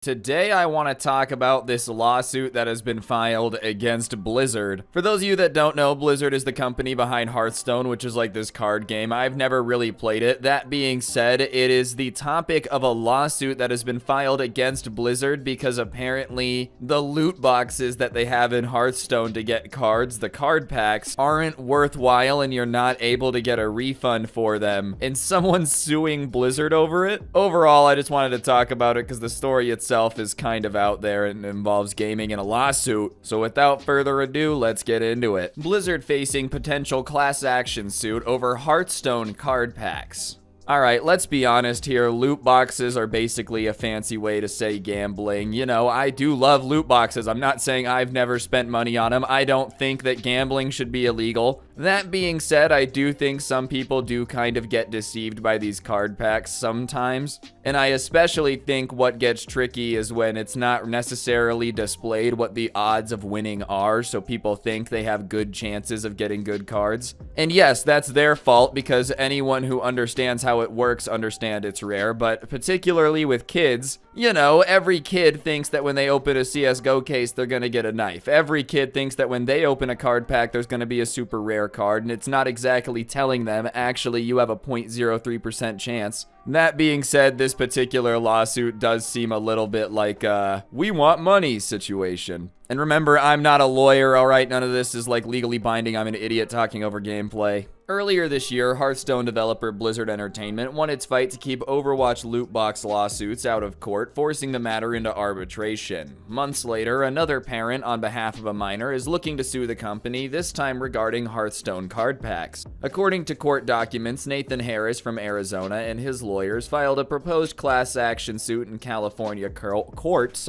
Today I want to talk about this lawsuit that has been filed against Blizzard. For those of you that don't know, Blizzard is the company behind Hearthstone, which is like this card game. I've never really played it. That being said, it is the topic of a lawsuit that has been filed against Blizzard because apparently the loot boxes that they have in Hearthstone to get cards, the card packs, aren't worthwhile and you're not able to get a refund for them. And someone's suing Blizzard over it. Overall, I just wanted to talk about it because the story itself is kind of out there and involves gaming in a lawsuit. So without further ado, let's get into it. Blizzard facing potential class action suit over Hearthstone card packs. Alright, let's be honest here, loot boxes are basically a fancy way to say gambling. You know, I do love loot boxes. I'm not saying I've never spent money on them. I don't think that gambling should be illegal. That being said, I do think some people do kind of get deceived by these card packs sometimes. And I especially think what gets tricky is when it's not necessarily displayed what the odds of winning are, so people think they have good chances of getting good cards. And yes, that's their fault because anyone who understands how it works understand it's rare, but particularly with kids, you know, every kid thinks that when they open a CSGO case, they're gonna get a knife. Every kid thinks that when they open a card pack, there's gonna be a super rare card, and it's not exactly telling them, actually, you have a 0.03% chance. That being said, this particular lawsuit does seem a little bit like a we want money situation. And remember, I'm not a lawyer, alright? None of this is like legally binding. I'm an idiot talking over gameplay. Earlier this year, Hearthstone developer Blizzard Entertainment won its fight to keep Overwatch loot box lawsuits out of court, forcing the matter into arbitration. Months later, another parent on behalf of a minor is looking to sue the company, this time regarding Hearthstone card packs. According to court documents, Nathan Harris from Arizona and his lawyers filed a proposed class action suit in California court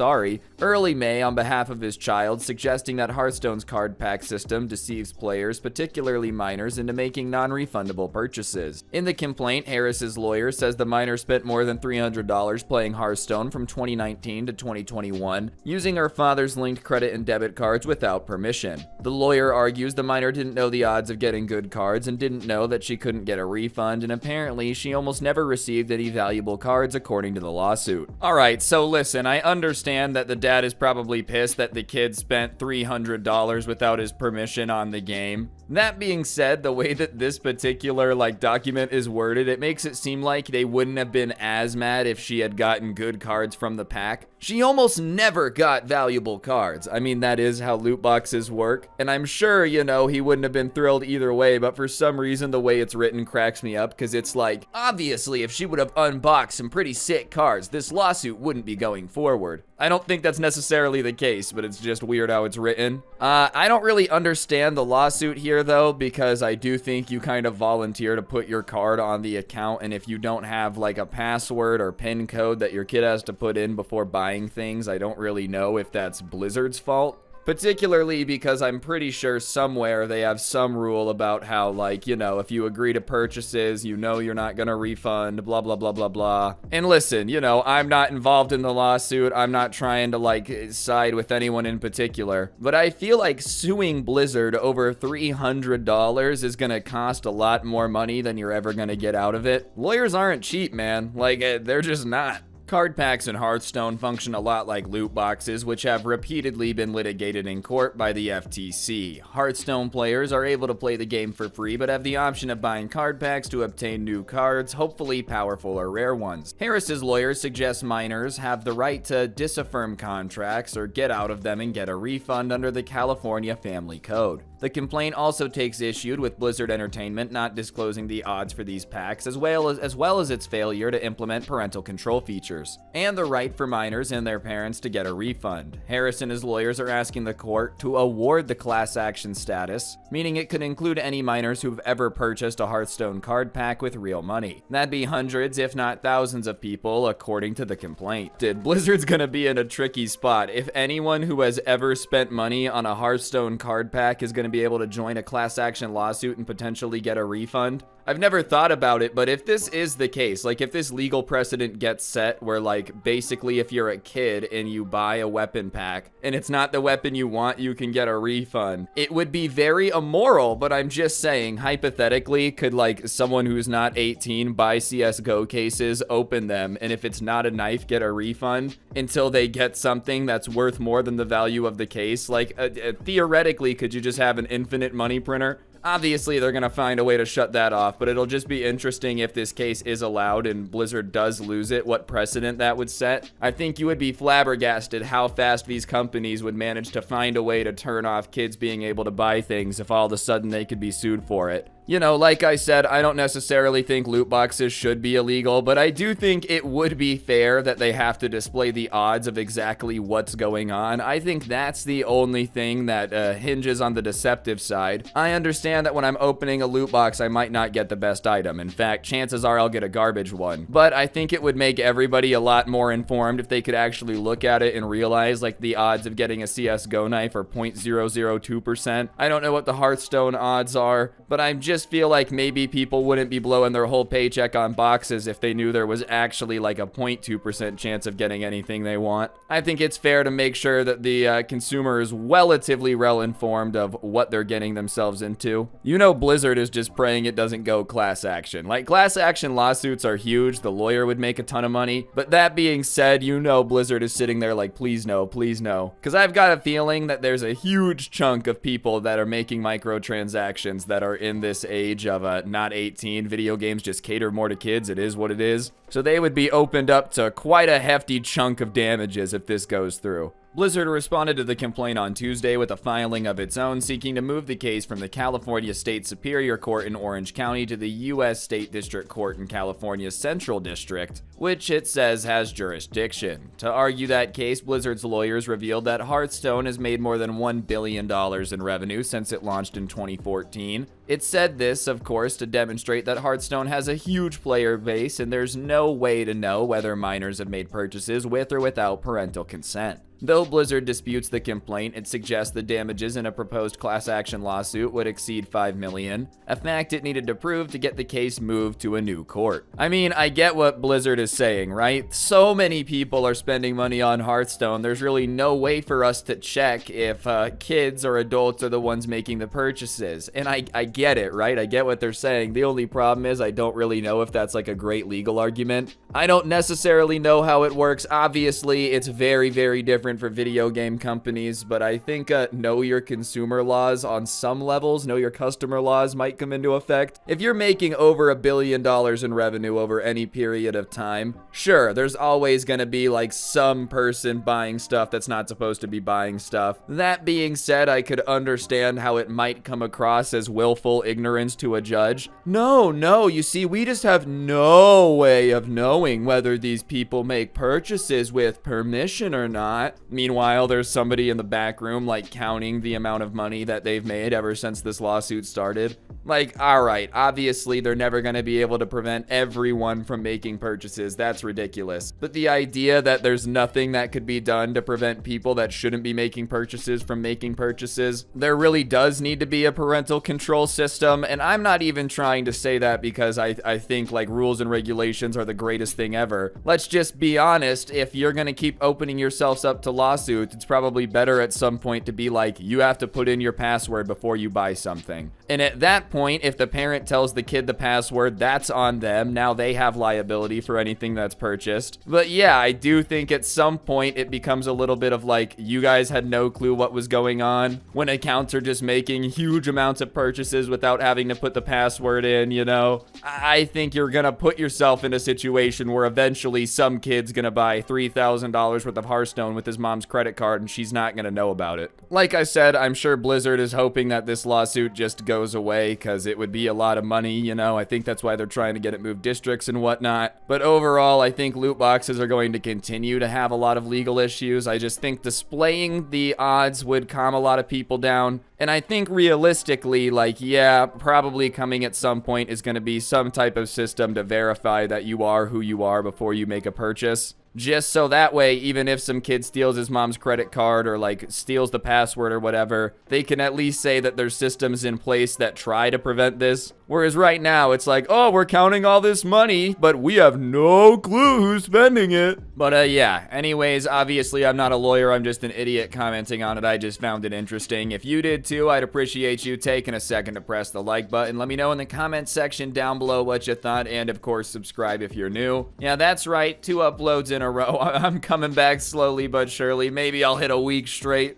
early May on behalf of his child, suggesting that Hearthstone's card pack system deceives players, particularly minors, into making non-refundable purchases. In the complaint, Harris's lawyer says the minor spent more than $300 playing Hearthstone from 2019 to 2021, using her father's linked credit and debit cards without permission. The lawyer argues the minor didn't know the odds of getting good cards and didn't know that she couldn't get a refund, and apparently she almost never received any valuable cards according to the lawsuit. Alright, so listen, I understand that the dad is probably pissed that the kid spent $300 without his permission on the game. That being said, the way that this particular document is worded, it makes it seem like they wouldn't have been as mad if she had gotten good cards from the pack. She almost never got valuable cards. I mean, that is how loot boxes work. And I'm sure, you know, he wouldn't have been thrilled either way, but for some reason, the way it's written cracks me up because it's like, obviously, if she would have unboxed some pretty sick cards, this lawsuit wouldn't be going forward. I don't think that's necessarily the case, but it's just weird how it's written. I don't really understand the lawsuit here, though, because I do think you kind of volunteer to put your card on the account, and if you don't have like a password or PIN code that your kid has to put in before buying things, I don't really know if that's Blizzard's fault. Particularly because I'm pretty sure somewhere they have some rule about how, like, you know, if you agree to purchases, you know you're not gonna refund, blah, blah, blah, blah, blah. And listen, you know, I'm not involved in the lawsuit. I'm not trying to, like, side with anyone in particular. But I feel like suing Blizzard over $300 is gonna cost a lot more money than you're ever gonna get out of it. Lawyers aren't cheap, man. Like, they're just not. Card packs in Hearthstone function a lot like loot boxes, which have repeatedly been litigated in court by the FTC. Hearthstone players are able to play the game for free, but have the option of buying card packs to obtain new cards, hopefully powerful or rare ones. Harris's lawyer suggests minors have the right to disaffirm contracts or get out of them and get a refund under the California Family Code. The complaint also takes issue with Blizzard Entertainment not disclosing the odds for these packs, as well as its failure to implement parental control features, and the right for minors and their parents to get a refund. Harris and his lawyers are asking the court to award the class action status, meaning it could include any minors who've ever purchased a Hearthstone card pack with real money. That'd be hundreds, if not thousands of people, according to the complaint. Blizzard's gonna be in a tricky spot. If anyone who has ever spent money on a Hearthstone card pack is gonna be able to join a class action lawsuit and potentially get a refund, I've never thought about it, but if this is the case, like if this legal precedent gets set where like basically if you're a kid and you buy a weapon pack and it's not the weapon you want, you can get a refund. It would be very immoral, but I'm just saying, hypothetically, could like someone who's not 18 buy CSGO cases, open them, and if it's not a knife, get a refund until they get something that's worth more than the value of the case? Like theoretically, could you just have an infinite money printer? Obviously, they're going to find a way to shut that off, but it'll just be interesting if this case is allowed and Blizzard does lose it, what precedent that would set. I think you would be flabbergasted how fast these companies would manage to find a way to turn off kids being able to buy things if all of a sudden they could be sued for it. You know, like I said, I don't necessarily think loot boxes should be illegal, but I do think it would be fair that they have to display the odds of exactly what's going on. I think that's the only thing that hinges on the deceptive side. I understand that when I'm opening a loot box, I might not get the best item. In fact, chances are I'll get a garbage one. But I think it would make everybody a lot more informed if they could actually look at it and realize, like, the odds of getting a CSGO knife are 0.002%. I don't know what the Hearthstone odds are, but I'm just feel like maybe people wouldn't be blowing their whole paycheck on boxes if they knew there was actually like a 0.2% chance of getting anything they want. I think it's fair to make sure that the consumer is relatively well informed of what they're getting themselves into. You know, Blizzard is just praying it doesn't go class action. Like, class action lawsuits are huge. The lawyer would make a ton of money. But that being said, you know Blizzard is sitting there like, please no, please no. Because I've got a feeling that there's a huge chunk of people that are making microtransactions that are in this age of not 18. Video games just cater more to kids. It is what it is. So they would be opened up to quite a hefty chunk of damages if this goes through. Blizzard responded to the complaint on Tuesday with a filing of its own, seeking to move the case from the California State Superior Court in Orange County to the U.S. State District Court in California's Central District, which it says has jurisdiction. To argue that case, Blizzard's lawyers revealed that Hearthstone has made more than $1 billion in revenue since it launched in 2014. It said this, of course, to demonstrate that Hearthstone has a huge player base and there's no way to know whether minors have made purchases with or without parental consent. Though Blizzard disputes the complaint, it suggests the damages in a proposed class action lawsuit would exceed $5 million, a fact it needed to prove to get the case moved to a new court. I mean, I get what Blizzard is saying, right? So many people are spending money on Hearthstone, there's really no way for us to check if kids or adults are the ones making the purchases. And I get it, right? I get what they're saying. The only problem is I don't really know if that's like a great legal argument. I don't necessarily know how it works. Obviously, it's very, very different for video game companies, but I think know your consumer laws on some levels, know your customer laws might come into effect. If you're making over $1 billion in revenue over any period of time, sure, there's always gonna be like some person buying stuff that's not supposed to be buying stuff. That being said, I could understand how it might come across as willful ignorance to a judge. No, you see, we just have no way of knowing whether these people make purchases with permission or not. Meanwhile, there's somebody in the back room like counting the amount of money that they've made ever since this lawsuit started. Like, alright, obviously they're never going to be able to prevent everyone from making purchases. That's ridiculous. But the idea that there's nothing that could be done to prevent people that shouldn't be making purchases from making purchases, there really does need to be a parental control system. And I'm not even trying to say that because I think like rules and regulations are the greatest thing ever. Let's just be honest, if you're going to keep opening yourselves up to lawsuits, it's probably better at some point to be like, you have to put in your password before you buy something. And at that point, if the parent tells the kid the password, that's on them. Now they have liability for anything that's purchased. But yeah, I do think at some point it becomes a little bit of like, you guys had no clue what was going on when accounts are just making huge amounts of purchases without having to put the password in, you know? I think you're gonna put yourself in a situation where eventually some kid's gonna buy $3,000 worth of Hearthstone with his mom's credit card and she's not gonna know about it. Like I said, I'm sure Blizzard is hoping that this lawsuit just goes away because it would be a lot of money, you know? I think that's why they're trying to get it moved districts and whatnot. But overall, I think loot boxes are going to continue to have a lot of legal issues. I just think displaying the odds would calm a lot of people down. And I think realistically, like, yeah, probably coming at some point is going to be some type of system to verify that you are who you are before you make a purchase. Just so that way, even if some kid steals his mom's credit card or like steals the password or whatever, they can at least say that there's systems in place that try to prevent this. Whereas right now, it's like, oh, we're counting all this money, but we have no clue who's spending it. But yeah, anyways, obviously I'm not a lawyer, I'm just an idiot commenting on it. I just found it interesting. If you did too, I'd appreciate you taking a second to press the like button. Let me know in the comment section down below what you thought, and of course, subscribe if you're new. Yeah, that's right, 2 uploads in a row. I'm coming back slowly but surely. Maybe I'll hit a week straight.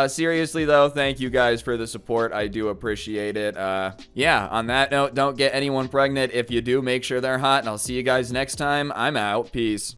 Seriously though, thank you guys for the support. I do appreciate it. Yeah, on that note, don't get anyone pregnant. If you do, make sure they're hot, and I'll see you guys next time. I'm out. Peace.